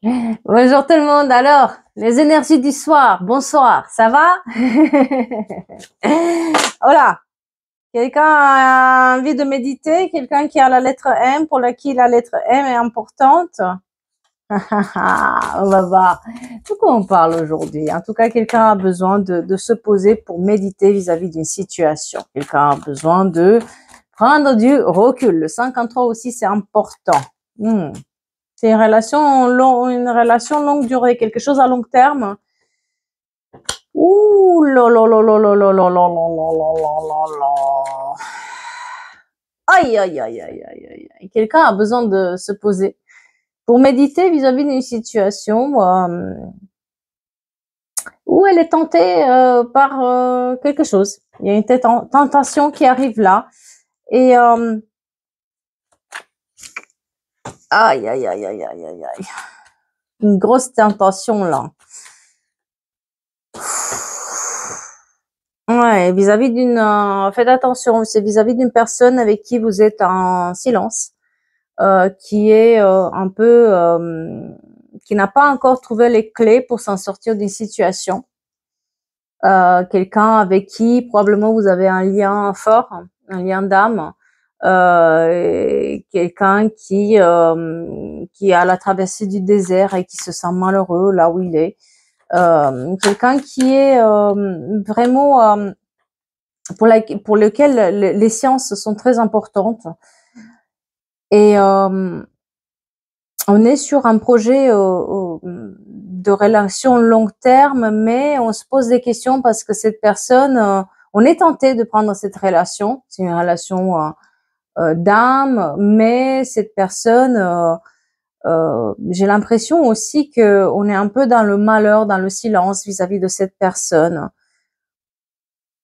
Bonjour tout le monde. Alors, les énergies du soir. Bonsoir. Ça va? Voilà. Quelqu'un a envie de méditer? Quelqu'un qui a la lettre M, pour qui la lettre M est importante? On va voir. De quoi on parle aujourd'hui? En tout cas, quelqu'un a besoin de se poser pour méditer vis-à-vis d'une situation. Quelqu'un a besoin de prendre du recul. Le 53 aussi, c'est important. C'est une relation longue durée, quelque chose à long terme. Ouh là là là là là là là là là là. Aïe aïe aïe aïe aïe aïe. Quelqu'un a besoin de se poser pour méditer vis-à-vis d'une situation où elle est tentée par quelque chose. Il y a une tentation qui arrive là et aïe aïe aïe aïe aïe aïe aïe. Une grosse tentation là. Ouais, vis-à-vis d'une, faites attention, c'est vis-à-vis d'une personne avec qui vous êtes en silence, qui est un peu, qui n'a pas encore trouvé les clés pour s'en sortir d'une situation. Quelqu'un avec qui probablement vous avez un lien fort, un lien d'âme, quelqu'un qui est à la traversée du désert et qui se sent malheureux là où il est. Quelqu'un qui est vraiment pour lequel les sciences sont très importantes. Et on est sur un projet de relation long terme, mais on se pose des questions parce que cette personne, on est tenté de prendre cette relation. C'est une relation d'âme, mais cette personne, j'ai l'impression aussi que on est un peu dans le malheur, dans le silence vis-à-vis de cette personne.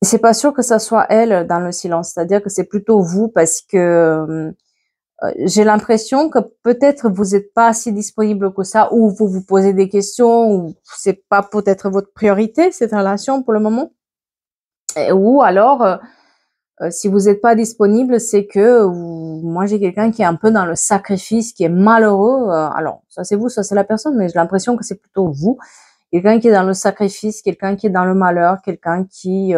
C'est pas sûr que ça soit elle dans le silence, c'est-à-dire que c'est plutôt vous parce que j'ai l'impression que peut-être vous n'êtes pas assez disponible que ça, ou vous vous posez des questions, ou c'est pas peut-être votre priorité cette relation pour le moment, ou alors si vous n'êtes pas disponible, c'est que moi j'ai quelqu'un qui est un peu dans le sacrifice, qui est malheureux. Alors ça c'est vous, ça c'est la personne, mais j'ai l'impression que c'est plutôt vous, quelqu'un qui est dans le sacrifice, quelqu'un qui est dans le malheur, quelqu'un qui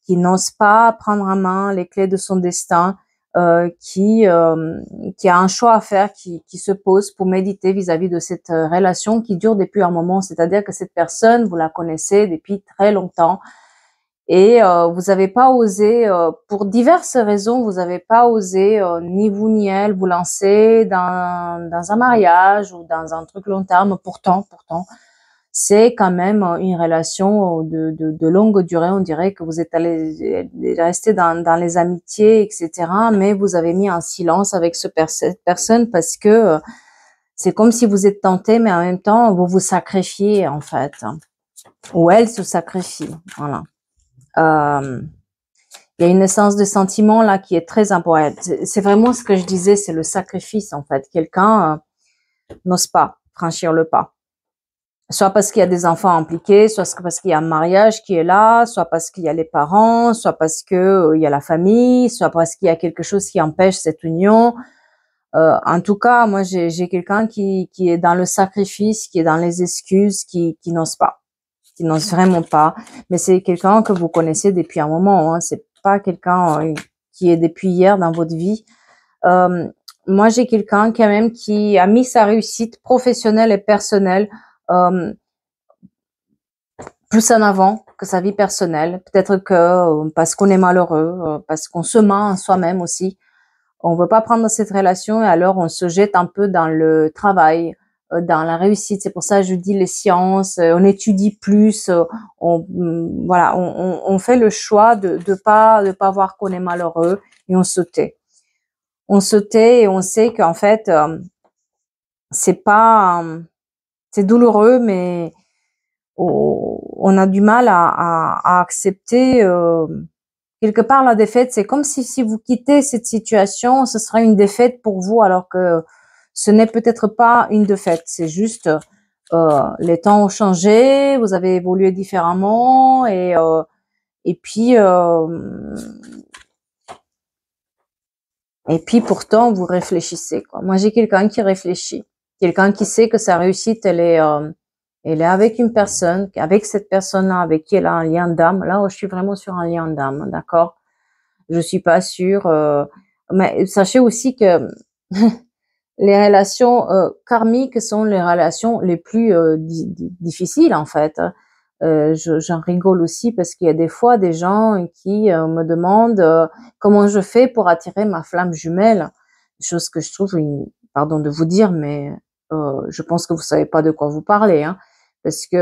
n'ose pas prendre en main les clés de son destin, qui a un choix à faire, qui se pose pour méditer vis-à-vis de cette relation qui dure depuis un moment. C'est-à-dire que cette personne, vous la connaissez depuis très longtemps et vous n'avez pas osé, pour diverses raisons, vous n'avez pas osé, ni vous ni elle, vous lancer dans un mariage ou dans un truc long terme. Pourtant, c'est quand même une relation de longue durée. On dirait que vous êtes allé rester dans les amitiés, etc. Mais vous avez mis un silence avec cette personne parce que c'est comme si vous êtes tenté, mais en même temps, vous vous sacrifiez, en fait. Ou elle se sacrifie. Voilà. Il y a une essence de sentiment là qui est très importante. C'est vraiment ce que je disais, c'est le sacrifice, en fait. Quelqu'un n'ose pas franchir le pas. Soit parce qu'il y a des enfants impliqués, soit parce qu'il y a un mariage qui est là, soit parce qu'il y a les parents, soit parce que il y a la famille, soit parce qu'il y a quelque chose qui empêche cette union. En tout cas, moi, j'ai quelqu'un qui est dans le sacrifice, qui est dans les excuses, qui n'ose pas, qui n'ose vraiment pas. Mais c'est quelqu'un que vous connaissez depuis un moment. Hein. C'est pas quelqu'un qui est depuis hier dans votre vie. Moi, j'ai quelqu'un quand même qui a mis sa réussite professionnelle et personnelle plus en avant que sa vie personnelle. Peut-être que parce qu'on est malheureux, parce qu'on se ment en soi-même aussi, on veut pas prendre cette relation et alors on se jette un peu dans le travail, dans la réussite. C'est pour ça que je dis les sciences, on étudie plus, voilà, on fait le choix de pas voir qu'on est malheureux et on se tait. On se tait et on sait qu'en fait c'est pas, c'est douloureux, mais on a du mal à accepter quelque part la défaite. C'est comme si vous quittez cette situation, ce sera une défaite pour vous, alors que ce n'est peut-être pas une défaite. C'est juste les temps ont changé, vous avez évolué différemment et puis pourtant vous réfléchissez, quoi. Moi j'ai quelqu'un qui réfléchit. Quelqu'un qui sait que sa réussite, elle est avec une personne, avec cette personne-là, avec qui elle a un lien d'âme. Là, je suis vraiment sur un lien d'âme, d'accord? Je suis pas sûre. Mais sachez aussi que les relations karmiques sont les relations les plus difficiles, en fait. J'en rigole aussi parce qu'il y a des fois des gens qui me demandent comment je fais pour attirer ma flamme jumelle. Chose que je trouve, pardon de vous dire, mais je pense que vous savez pas de quoi vous parlez, hein, parce que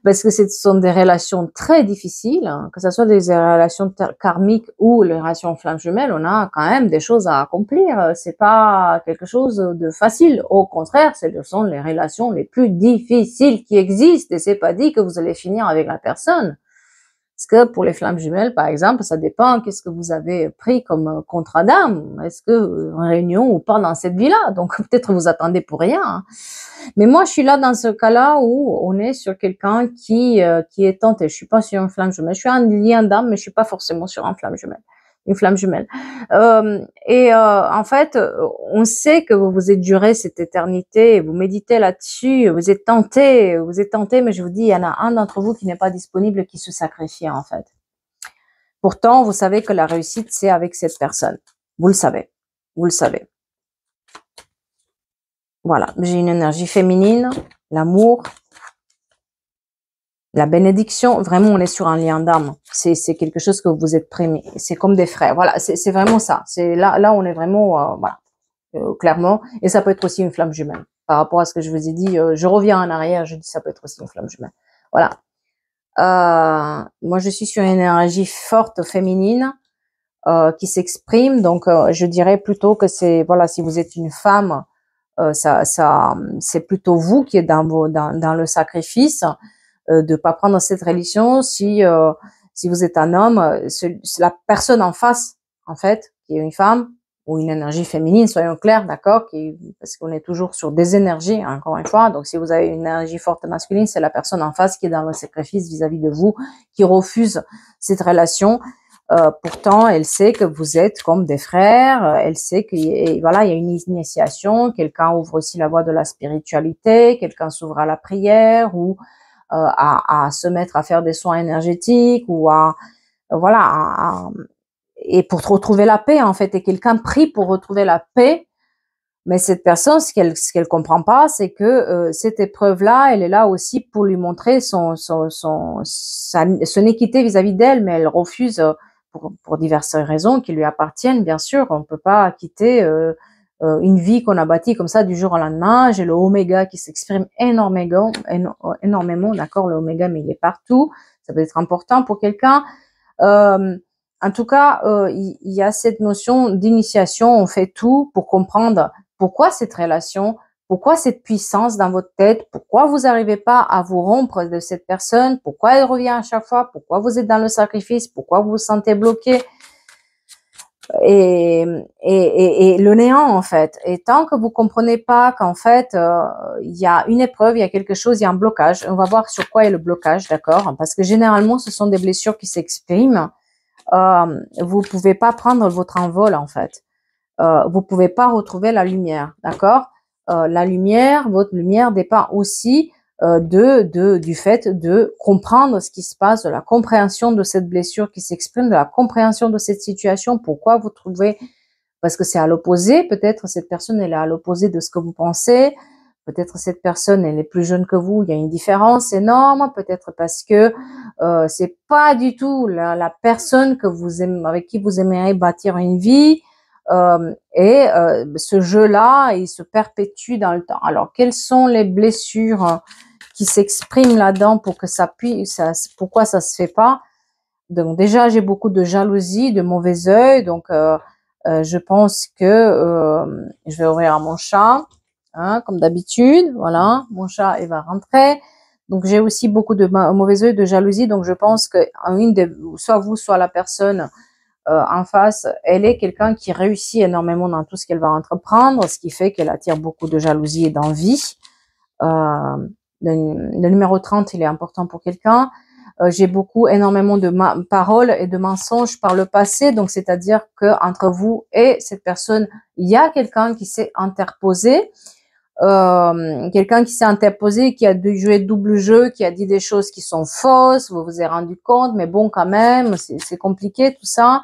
parce que ce sont des relations très difficiles, hein, que ce soit des relations karmiques ou les relations flamme jumelle, on a quand même des choses à accomplir. C'est pas quelque chose de facile. Au contraire, ce sont les relations les plus difficiles qui existent et c'est pas dit que vous allez finir avec la personne. Parce que pour les flammes jumelles, par exemple, ça dépend qu'est-ce que vous avez pris comme contrat d'âme. Est-ce que réunion ou pas dans cette vie-là? Donc peut-être vous attendez pour rien, hein. Mais moi, je suis là dans ce cas-là où on est sur quelqu'un qui est tenté. Je suis pas sur une flamme jumelle. Je suis un lien d'âme, mais je suis pas forcément sur une flamme jumelle. En fait, on sait que vous vous êtes duré cette éternité, vous méditez là-dessus, vous êtes tenté, mais je vous dis, il y en a un d'entre vous qui n'est pas disponible, qui se sacrifie, en fait. Pourtant, vous savez que la réussite, c'est avec cette personne. Vous le savez. Vous le savez. Voilà. J'ai une énergie féminine, l'amour, la bénédiction. Vraiment, on est sur un lien d'âme. C'est quelque chose que vous êtes prémé. C'est comme des frères. Voilà. C'est vraiment ça. C'est là, on est vraiment, voilà. Clairement. Et ça peut être aussi une flamme jumelle. Par rapport à ce que je vous ai dit, je reviens en arrière, je dis ça peut être aussi une flamme jumelle. Voilà. Moi, je suis sur une énergie forte féminine qui s'exprime. Donc, je dirais plutôt que c'est, voilà, si vous êtes une femme, c'est plutôt vous qui êtes dans le sacrifice, de pas prendre cette religion. Si vous êtes un homme, la personne en face, en fait, qui est une femme ou une énergie féminine, soyons clairs, d'accord, parce qu'on est toujours sur des énergies, encore une fois. Donc, si vous avez une énergie forte masculine, c'est la personne en face qui est dans le sacrifice vis-à-vis de vous, qui refuse cette relation. Pourtant, elle sait que vous êtes comme des frères. Elle sait qu'il voilà, il y a une initiation. Quelqu'un ouvre aussi la voie de la spiritualité. Quelqu'un s'ouvre à la prière ou à se mettre à faire des soins énergétiques ou voilà, et pour retrouver la paix, en fait. Et quelqu'un prie pour retrouver la paix. Mais cette personne, ce qu'elle comprend pas, c'est que cette épreuve-là, elle est là aussi pour lui montrer son équité vis-à-vis d'elle, mais elle refuse pour diverses raisons qui lui appartiennent, bien sûr. On peut pas quitter une vie qu'on a bâtie comme ça du jour au lendemain. J'ai le oméga qui s'exprime énormément, d'accord, le oméga, mais il est partout. Ça peut être important pour quelqu'un. En tout cas, il y a cette notion d'initiation. On fait tout pour comprendre pourquoi cette relation, pourquoi cette puissance dans votre tête, pourquoi vous n'arrivez pas à vous rompre de cette personne, pourquoi elle revient à chaque fois, pourquoi vous êtes dans le sacrifice, pourquoi vous vous sentez bloqué, et le néant, en fait. Et tant que vous comprenez pas qu'en fait, il y a une épreuve, il y a quelque chose, il y a un blocage, on va voir sur quoi est le blocage, d'accord? Parce que généralement, ce sont des blessures qui s'expriment. Vous pouvez pas prendre votre envol, en fait. Vous pouvez pas retrouver la lumière, d'accord? La lumière, votre lumière dépend aussi du fait de comprendre ce qui se passe, de la compréhension de cette blessure qui s'exprime, de la compréhension de cette situation. Pourquoi vous trouvez, parce que c'est à l'opposé, peut-être cette personne elle est à l'opposé de ce que vous pensez. Peut-être cette personne elle est plus jeune que vous, il y a une différence énorme. Peut-être parce que c'est pas du tout la personne que vous aimez, avec qui vous aimeriez bâtir une vie. Ce jeu-là, il se perpétue dans le temps. Alors, quelles sont les blessures qui s'expriment là-dedans pour que ça puisse, pourquoi ça se fait pas? Donc déjà, j'ai beaucoup de jalousie, de mauvais œil. Donc, je pense que je vais ouvrir mon chat, hein, comme d'habitude. Voilà, mon chat, il va rentrer. Donc, j'ai aussi beaucoup de mauvais œil, de jalousie. Donc, je pense que soit vous, soit la personne en face, elle est quelqu'un qui réussit énormément dans tout ce qu'elle va entreprendre, ce qui fait qu'elle attire beaucoup de jalousie et d'envie. Le numéro 30, il est important pour quelqu'un. J'ai énormément de paroles et de mensonges par le passé. Donc, c'est-à-dire que entre vous et cette personne, il y a quelqu'un qui s'est interposé. Quelqu'un qui s'est interposé, qui a joué double jeu, qui a dit des choses qui sont fausses, vous vous êtes rendu compte, mais bon, quand même, c'est compliqué tout ça.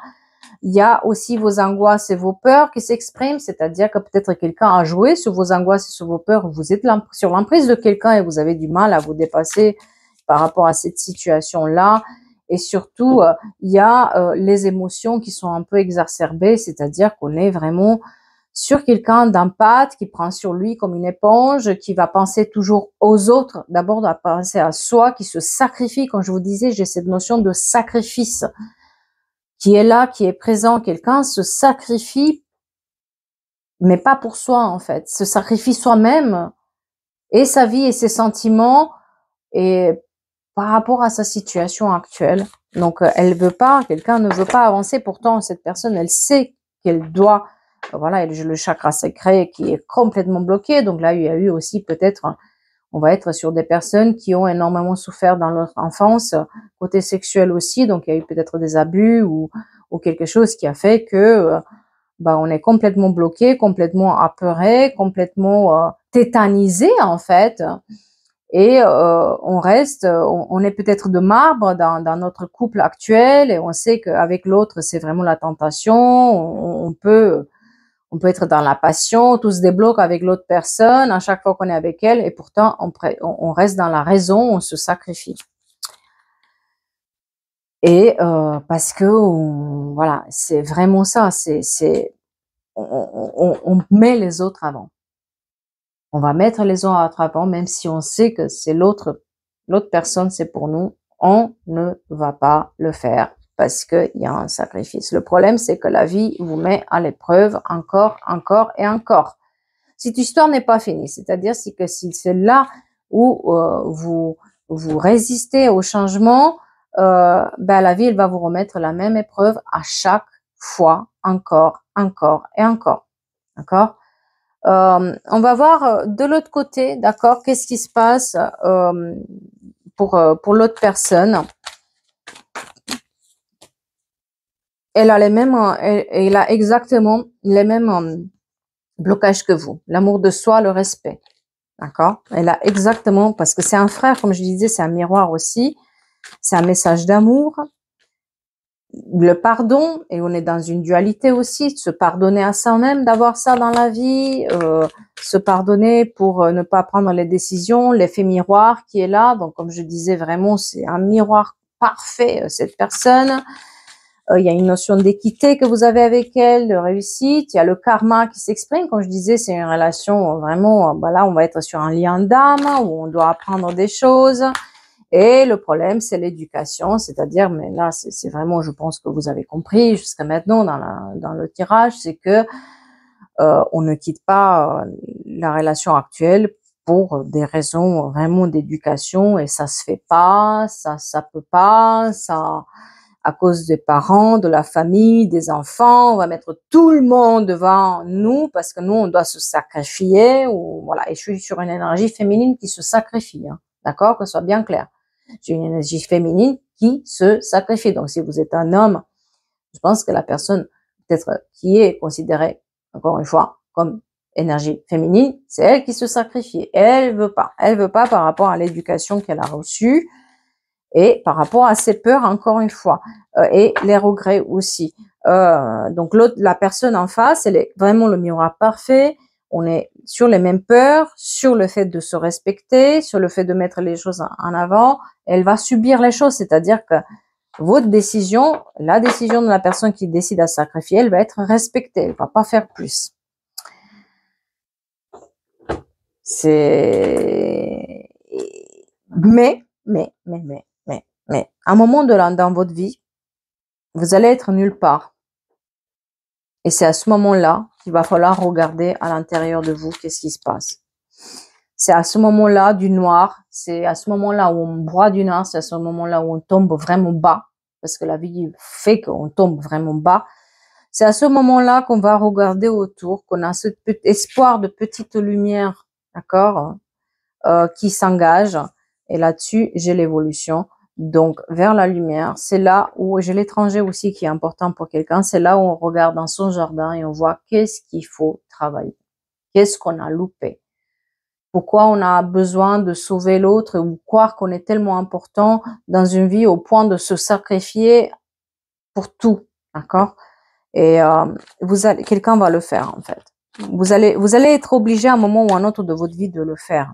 Il y a aussi vos angoisses et vos peurs qui s'expriment, c'est-à-dire que peut-être quelqu'un a joué sur vos angoisses et sur vos peurs, vous êtes sur l'emprise de quelqu'un et vous avez du mal à vous dépasser par rapport à cette situation-là. Et surtout, il y a les émotions qui sont un peu exacerbées, c'est-à-dire qu'on est vraiment sur quelqu'un d'empathe qui prend sur lui comme une éponge, qui va penser toujours aux autres, d'abord de penser à soi, qui se sacrifie. Comme je vous disais, j'ai cette notion de sacrifice qui est là, qui est présent. Quelqu'un se sacrifie, mais pas pour soi en fait, se sacrifie soi-même et sa vie et ses sentiments et par rapport à sa situation actuelle. Donc, elle veut pas, quelqu'un ne veut pas avancer. Pourtant, cette personne, elle sait qu'elle doit, voilà, elle a le chakra sacré qui est complètement bloqué. Donc là, il y a eu aussi peut-être, on va être sur des personnes qui ont énormément souffert dans leur enfance, côté sexuel aussi. Donc, il y a eu peut-être des abus ou quelque chose qui a fait que, on est complètement bloqué, complètement apeuré, complètement tétanisé en fait. Et on est peut-être de marbre dans notre couple actuel et on sait qu'avec l'autre, c'est vraiment la tentation. On peut être dans la passion, tout se débloque avec l'autre personne à chaque fois qu'on est avec elle et pourtant on reste dans la raison, on se sacrifie. Et parce que voilà, c'est vraiment ça, on met les autres avant. On va mettre les autres avant, même si on sait que c'est l'autre personne, c'est pour nous. On ne va pas le faire parce qu'il y a un sacrifice. Le problème, c'est que la vie vous met à l'épreuve encore et encore. Cette histoire n'est pas finie, c'est-à-dire que si c'est là où vous résistez au changement, la vie elle va vous remettre la même épreuve à chaque fois, encore et encore. D'accord? On va voir de l'autre côté, d'accord, qu'est-ce qui se passe pour l'autre personne. Elle a exactement les mêmes blocages que vous. L'amour de soi, le respect, d'accord. Elle a exactement, parce que c'est un frère, comme je disais, c'est un miroir aussi. C'est un message d'amour. Le pardon, et on est dans une dualité aussi, se pardonner à soi-même, d'avoir ça dans la vie, se pardonner pour ne pas prendre les décisions, l'effet miroir qui est là. Donc, comme je disais, vraiment, c'est un miroir parfait, cette personne. Il y a une notion d'équité que vous avez avec elle, de réussite. Il y a le karma qui s'exprime. Comme je disais, c'est une relation vraiment, là, on va être sur un lien d'âme où on doit apprendre des choses. Et le problème, c'est l'éducation, c'est-à-dire, mais là, c'est vraiment, je pense que vous avez compris jusqu'à maintenant dans le tirage, c'est que on ne quitte pas la relation actuelle pour des raisons vraiment d'éducation et ça se fait pas, ça peut pas, ça à cause des parents, de la famille, des enfants, on va mettre tout le monde devant nous parce que nous on doit se sacrifier ou voilà. Et je suis sur une énergie féminine qui se sacrifie, hein, d'accord, que ce soit bien clair. J'ai une énergie féminine qui se sacrifie. Donc, si vous êtes un homme, je pense que la personne, peut-être, qui est considérée, encore une fois, comme énergie féminine, c'est elle qui se sacrifie. Elle veut pas. Elle veut pas par rapport à l'éducation qu'elle a reçue et par rapport à ses peurs, encore une fois, et les regrets aussi. Donc, la personne en face, elle est vraiment le miroir parfait. On est sur les mêmes peurs, sur le fait de se respecter, sur le fait de mettre les choses en avant. Elle va subir les choses, c'est-à-dire que votre décision, la décision de la personne qui décide à sacrifier, elle va être respectée, elle va pas faire plus. Mais, à un moment dans votre vie, vous allez être nulle part. Et c'est à ce moment-là qu'il va falloir regarder à l'intérieur de vous qu'est-ce qui se passe. C'est à ce moment-là du noir, c'est à ce moment-là où on broie du noir, c'est à ce moment-là où on tombe vraiment bas, parce que la vie fait qu'on tombe vraiment bas. C'est à ce moment-là qu'on va regarder autour, qu'on a ce espoir de petite lumière, d'accord, qui s'engage. Et là-dessus, j'ai l'évolution. Donc, vers la lumière, c'est là où, j'ai l'étranger aussi qui est important pour quelqu'un, c'est là où on regarde dans son jardin et on voit qu'est-ce qu'il faut travailler, qu'est-ce qu'on a loupé, pourquoi on a besoin de sauver l'autre ou croire qu'on est tellement important dans une vie au point de se sacrifier pour tout, d'accord? Et quelqu'un va le faire en fait. Vous allez être obligé à un moment ou à un autre de votre vie de le faire.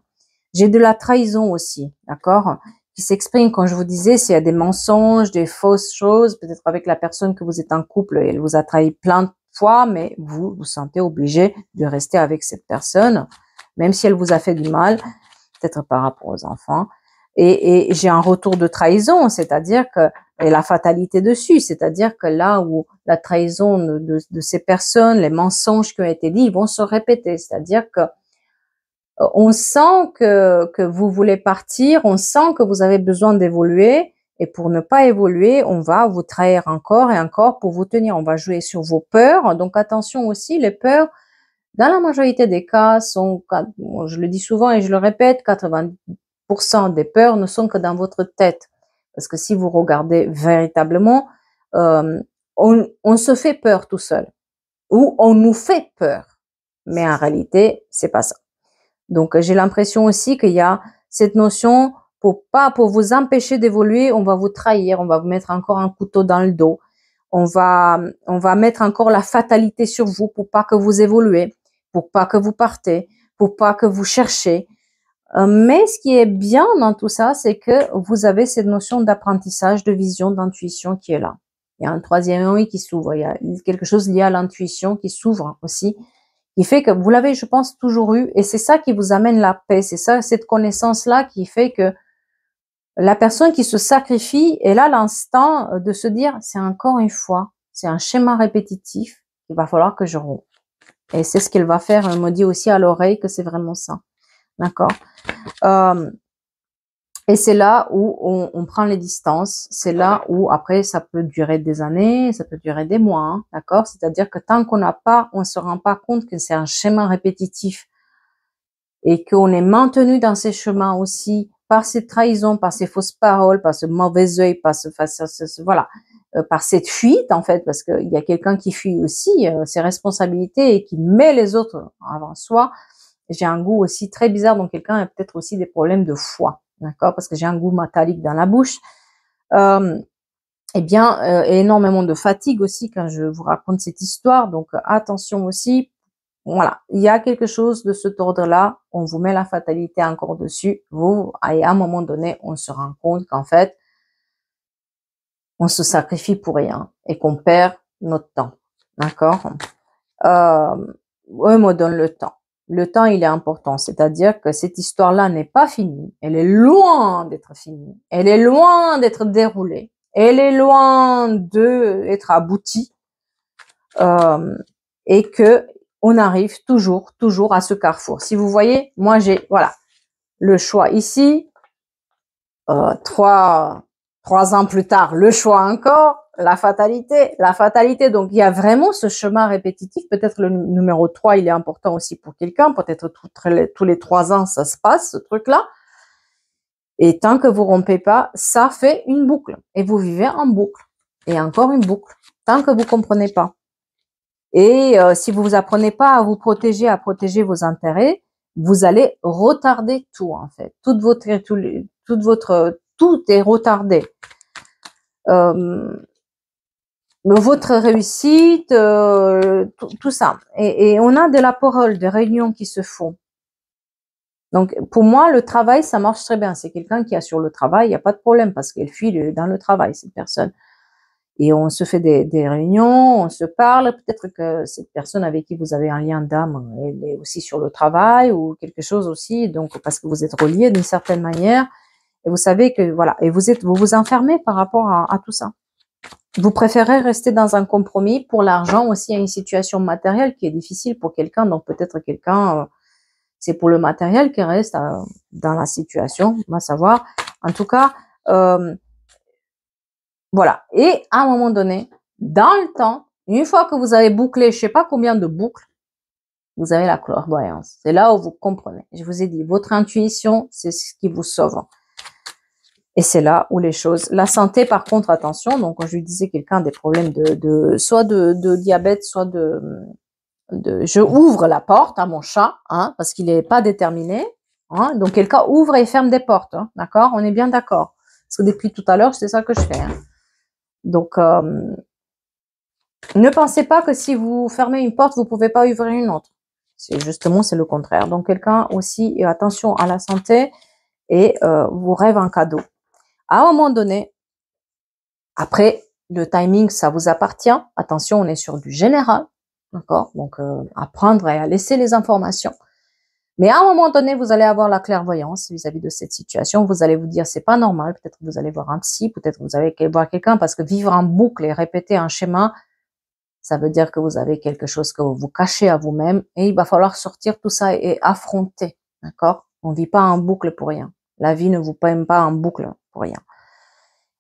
J'ai de la trahison aussi, d'accord, qui s'exprime quand je vous disais s'il y a des mensonges, des fausses choses, peut-être avec la personne que vous êtes en couple, elle vous a trahi plein de fois, mais vous vous sentez obligé de rester avec cette personne, même si elle vous a fait du mal, peut-être par rapport aux enfants. Et j'ai un retour de trahison, c'est-à-dire que, et la fatalité dessus, c'est-à-dire que là où la trahison de ces personnes, les mensonges qui ont été dits, ils vont se répéter, c'est-à-dire que on sent que vous voulez partir, on sent que vous avez besoin d'évoluer, et pour ne pas évoluer, on va vous trahir encore et encore pour vous tenir. On va jouer sur vos peurs. Donc attention aussi, les peurs, dans la majorité des cas, sont, je le dis souvent et je le répète, 80% des peurs ne sont que dans votre tête. Parce que si vous regardez véritablement, on se fait peur tout seul, ou on nous fait peur. Mais en réalité, c'est pas ça. Donc, j'ai l'impression aussi qu'il y a cette notion pour vous empêcher d'évoluer, on va vous trahir, on va vous mettre encore un couteau dans le dos, on va mettre encore la fatalité sur vous pour pas que vous évoluez, pour pas que vous partez, pour pas que vous cherchiez. Mais ce qui est bien dans tout ça, c'est que vous avez cette notion d'apprentissage, de vision, d'intuition qui est là. Il y a un troisième œil qui s'ouvre, il y a quelque chose lié à l'intuition qui s'ouvre aussi, qui fait que vous l'avez, je pense, toujours eu, et c'est ça qui vous amène la paix, c'est ça, cette connaissance-là qui fait que la personne qui se sacrifie est là l'instant de se dire, c'est encore une fois, c'est un schéma répétitif, il va falloir que je rompe. Et c'est ce qu'elle va faire, elle me dit aussi à l'oreille que c'est vraiment ça, d'accord? Et c'est là où on prend les distances, c'est là où après ça peut durer des années, ça peut durer des mois, hein, d'accord? C'est-à-dire que tant qu'on n'a pas, on se rend pas compte que c'est un schéma répétitif et qu'on est maintenu dans ces chemins aussi par ces trahisons, par ces fausses paroles, par ce mauvais œil, par voilà, par cette fuite en fait, parce qu'il y a quelqu'un qui fuit aussi ses responsabilités et qui met les autres avant soi. J'ai un goût aussi très bizarre, donc quelqu'un a peut-être aussi des problèmes de foie, d'accord, parce que j'ai un goût métallique dans la bouche. Eh bien, énormément de fatigue aussi quand je vous raconte cette histoire, donc attention aussi. Voilà, il y a quelque chose de cet ordre-là, on vous met la fatalité encore dessus, et à un moment donné, on se rend compte qu'en fait, on se sacrifie pour rien et qu'on perd notre temps, d'accord? On me donne le temps. Le temps, il est important, c'est-à-dire que cette histoire-là n'est pas finie, elle est loin d'être finie, elle est loin d'être déroulée, elle est loin d'être aboutie, et que on arrive toujours à ce carrefour. Si vous voyez, moi j'ai, voilà, le choix ici, 3 ans plus tard, le choix encore, la fatalité. Donc il y a vraiment ce chemin répétitif. Peut-être le numéro 3, il est important aussi pour quelqu'un. Peut-être tous les 3 ans, ça se passe, ce truc-là. Et tant que vous rompez pas, ça fait une boucle. Et vous vivez en boucle. Et encore une boucle. Tant que vous comprenez pas. Et si vous apprenez pas à vous protéger, à protéger vos intérêts, vous allez retarder tout en fait. Tout est retardé. Votre réussite, tout ça. Et on a de la parole, des réunions qui se font. Donc pour moi, le travail, ça marche très bien. C'est quelqu'un qui assure le travail, il n'y a pas de problème parce qu'elle fuit dans le travail, cette personne. Et on se fait des réunions, on se parle. Peut-être que cette personne avec qui vous avez un lien d'âme, elle est aussi sur le travail ou quelque chose aussi. Donc, parce que vous êtes reliés d'une certaine manière. Et vous savez que, voilà. Et vous vous enfermez par rapport à tout ça. Vous préférez rester dans un compromis pour l'argent aussi à une situation matérielle qui est difficile pour quelqu'un. Donc, peut-être quelqu'un, c'est pour le matériel qui reste dans la situation. On va savoir. En tout cas, voilà. Et à un moment donné, dans le temps, une fois que vous avez bouclé, je sais pas combien de boucles, vous avez la clairvoyance. C'est là où vous comprenez. Je vous ai dit, votre intuition, c'est ce qui vous sauve. Et c'est là où les choses... La santé, par contre, attention, donc quand je lui disais quelqu'un a des problèmes soit de diabète, soit je ouvre la porte à mon chat, hein, parce qu'il n'est pas déterminé. Hein, donc quelqu'un ouvre et ferme des portes, hein, d'accord? On est bien d'accord. Parce que depuis tout à l'heure, c'est ça que je fais. Hein. Donc, ne pensez pas que si vous fermez une porte, vous pouvez pas ouvrir une autre. C'est le contraire. Donc quelqu'un aussi, attention à la santé et vous rêve un cadeau. À un moment donné, après, le timing, ça vous appartient. Attention, on est sur du général, d'accord? Donc, apprendre et à laisser les informations. Mais à un moment donné, vous allez avoir la clairvoyance vis-à-vis de cette situation. Vous allez vous dire, c'est pas normal. Peut-être que vous allez voir un psy, peut-être que vous allez voir quelqu'un, parce que vivre en boucle et répéter un schéma, ça veut dire que vous avez quelque chose que vous cachez à vous-même et il va falloir sortir tout ça et affronter, d'accord? On vit pas en boucle pour rien. La vie ne vous peine pas en boucle pour rien.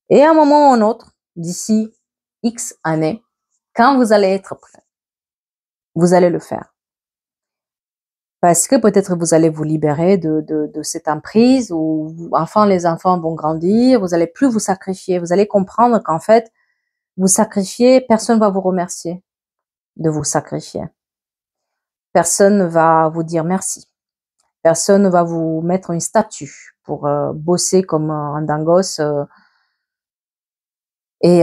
Et à un moment ou un autre, d'ici X années, quand vous allez être prêt, vous allez le faire. Parce que peut-être vous allez vous libérer de cette emprise où enfin les enfants vont grandir, vous allez plus vous sacrifier, vous allez comprendre qu'en fait, vous sacrifiez, personne va vous remercier de vous sacrifier. Personne ne va vous dire merci. Personne ne va vous mettre une statue pour bosser comme un dingos et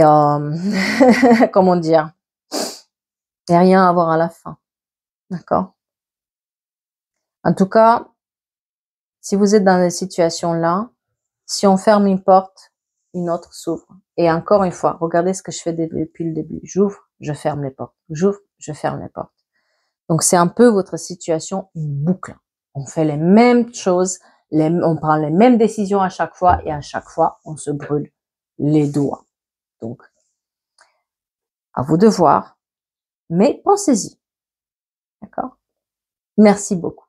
comment dire, et rien avoir à la fin. D'accord? En tout cas, si vous êtes dans cette situation-là, si on ferme une porte, une autre s'ouvre. Et encore une fois, regardez ce que je fais depuis le début. J'ouvre, je ferme les portes. J'ouvre, je ferme les portes. Donc c'est un peu votre situation, une boucle. On fait les mêmes choses, on prend les mêmes décisions à chaque fois et à chaque fois, on se brûle les doigts. Donc, à vous de voir, mais pensez-y. D'accord? Merci beaucoup.